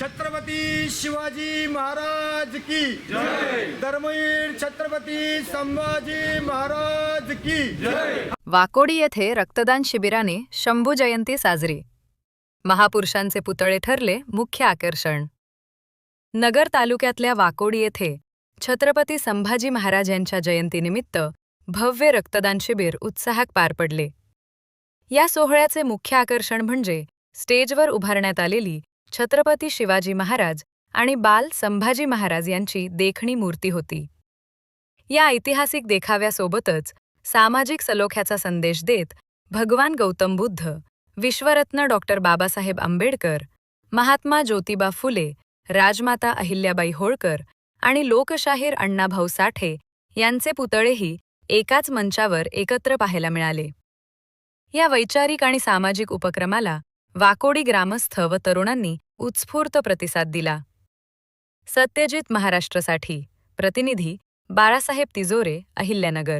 छत्रपती शिवाजी महाराज की जय। धर्मवीर छत्रपती संभाजी महाराज की जय। वाकोडी येथे रक्तदान शिबिराने शंभू जयंती साजरी. महापुरुषांचे पुतळे ठरले मुख्य आकर्षण. नगर तालुक्यातल्या वाकोडी येथे छत्रपती संभाजी महाराज यांच्या जयंतीनिमित्त भव्य रक्तदान शिबिर उत्साहात पार पडले. या सोहळ्याचे मुख्य आकर्षण म्हणजे स्टेजवर उभारण्यात आलेली छत्रपती शिवाजी महाराज आणि बाल संभाजी महाराज यांची देखणी मूर्ती होती. या ऐतिहासिक देखाव्यासोबतच सामाजिक सलोख्याचा संदेश देत भगवान गौतम बुद्ध, विश्वरत्न डॉक्टर बाबासाहेब आंबेडकर, महात्मा ज्योतिबा फुले, राजमाता अहिल्याबाई होळकर आणि लोकशाहीर अण्णाभाऊ साठे यांचे पुतळेही एकाच मंचावर एकत्र पाहायला मिळाले. या वैचारिक आणि सामाजिक उपक्रमाला वाकोडी ग्रामस्थ व तरुणांनी उत्स्फूर्त प्रतिसाद दिला. सत्यजित महाराष्ट्रसाठी प्रतिनिधी बाळासाहेब तिजोरे, अहिल्यानगर.